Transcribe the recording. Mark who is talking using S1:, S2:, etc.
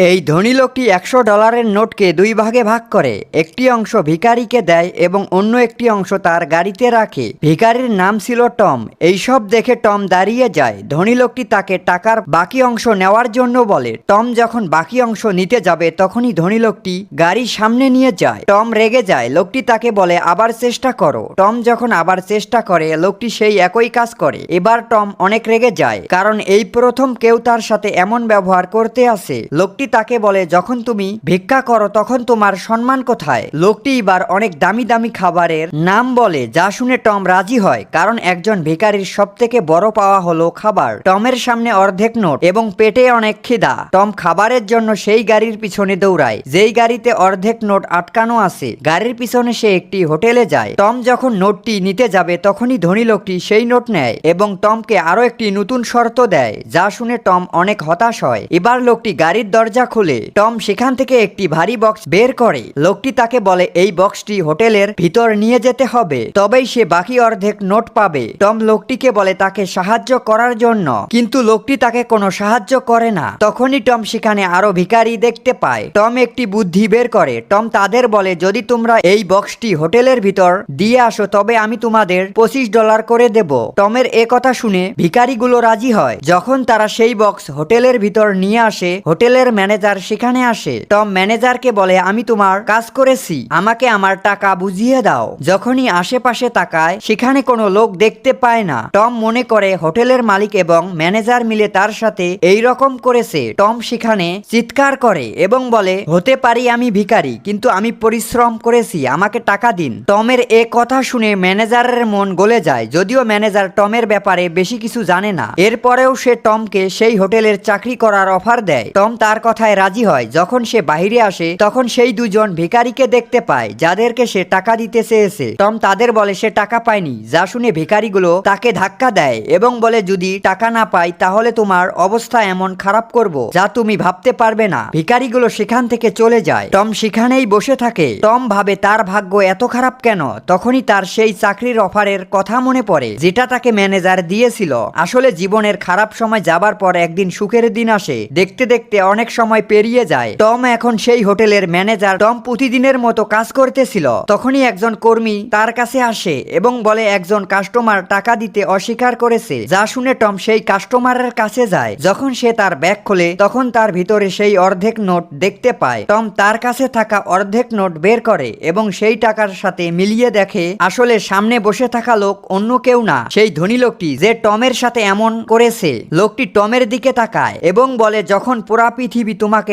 S1: এই ধনী লোকটি $100 নোটকে দুই ভাগে ভাগ করে। একটি অংশ ভিখারিকে দেয় এবং অন্য একটি অংশ তার গাড়িতে রাখে। ভিখারির নাম ছিল টম। এইসব দেখে টম দাঁড়িয়ে যায়। ধনী লোকটি তাকে টাকার বাকি অংশ নেওয়ার জন্য বলে। টম যখন বাকি অংশ নিতে যাবে তখনই ধনী লোকটি গাড়ি সামনে নিয়ে যায়। টম রেগে যায়। লোকটি তাকে বলে আবার চেষ্টা করো। টম যখন আবার চেষ্টা করে লোকটি সেই একই কাজ করে। এবার টম অনেক রেগে যায়, কারণ এই প্রথম কেউ তার সাথে এমন ব্যবহার করতে আসে। লোকটি তাকে বলে যখন তুমি ভিক্ষা করো তখন তোমার সম্মান কোথায়? লোকটি এবার অনেক দামি দামি খাবারের নাম বলে, যা শুনে টম রাজি হয়, কারণ একজন ভিখারির সব থেকে বড় পাওয়া হলো খাবার। টমের সামনে অর্ধেক নোট এবং পেটে অনেক খিদা। টম খাবারের জন্য সেই গাড়ির পিছনে দৌড়ায় যেই গাড়িতে অর্ধেক নোট আটকানো আছে। গাড়ির পিছনে সে একটি হোটেলে যায়। টম যখন নোটটি নিতে যাবে তখনই ধনী লোকটি সেই নোট নেয় এবং টমকে আরো একটি নতুন শর্ত দেয়, যা শুনে টম অনেক হতাশ হয়। এবার লোকটি গাড়ির দরজা খুলে টম সেখান থেকে একটি ভারী বক্স বের করে। লোকটি তাকে বলে এই বক্সটি হোটেলের ভিতর নিয়ে যেতে হবে, তবেই সে বাকি অর্ধেক নোট পাবে। টম লোকটিকে বলে তাকে সাহায্য করার জন্য, কিন্তু লোকটি তাকে কোনো সাহায্য করে না। তখনই টম সেখানে আরো ভিখারি দেখতে পায়। টম একটি বুদ্ধি বের করে। টম তাদের বলে যদি তোমরা এই বক্সটি হোটেলের ভিতর দিয়ে আসো তবে আমি তোমাদের $25 করে দেব। টমের এ কথা শুনে ভিখারিগুলো রাজি হয়। যখন তারা সেই বক্স হোটেলের ভিতর নিয়ে আসে, হোটেলের ম্যানেজার সেখানে আসে। টম ম্যানেজারকে বলে আমি তোমার কাজ করেছি, আমাকে আমার টাকা বুঝিয়ে দাও। যখনই আশেপাশে তাকায় সেখানে কোনো লোক দেখতে পায় না। টম মনে করে হোটেলের মালিক এবং ম্যানেজার মিলে তার সাথে এই রকম করেছে। টম সেখানে চিৎকার করে এবং বলে হতে পারি আমি ভিখারি, কিন্তু আমি পরিশ্রম করেছি, আমাকে টাকা দিন। টমের এ কথা শুনে ম্যানেজারের মন গলে যায়, যদিও ম্যানেজার টমের ব্যাপারে বেশি কিছু জানে না। এরপরেও সে টমকে সেই হোটেলের চাকরি করার অফার দেয়। টম তার কথায় রাজি হয়। যখন সে বাইরে আসে তখন সেই দুজন ভিখারিকে দেখতে পায় যাদেরকে সে টাকা দিতে চেয়েছে। টম তাদের বলে সে টাকা পায়নি, যা শুনে ভিখারিগুলো তাকে ধাক্কা দেয় এবং বলে যদি টাকা না পাই তাহলে তোমার অবস্থা এমন খারাপ করব যা তুমি ভাবতে পারবে না। ভিখারিগুলো সেখান থেকে চলে যায়। টম সেখানেই বসে থাকে। টম ভাবে তার ভাগ্য এত খারাপ কেন? তখনই তার সেই চাকরির অফারের কথা মনে পড়ে যেটা তাকে ম্যানেজার দিয়েছিল। আসলে জীবনের খারাপ সময় যাবার পর একদিন সুখের দিন আসে। দেখতে দেখতে অনেক সময় পেরিয়ে যায়। টম এখন সেই হোটেলের ম্যানেজার। টম প্রতিদিনের মতো কাজ করতেছিল। তখনই একজন কর্মী তার কাছে আসে এবং বলে একজন কাস্টমার টাকা দিতে অস্বীকার করেছে, যা শুনে টম সেই কাস্টমারের কাছে যায়। যখন সে তার ব্যাগ খোলে তখন তার ভিতরে সেই অর্ধেক নোট দেখতে পায়। টম তার কাছে থাকা অর্ধেক নোট বের করে এবং সেই টাকার সাথে মিলিয়ে দেখে আসলে সামনে বসে থাকা লোক অন্য কেউ না, সেই ধনী লোকটি যে টমের সাথে এমন করেছে। লোকটি টমের দিকে তাকায় এবং বলে যখন পুরা পৃথিবী তোমাকে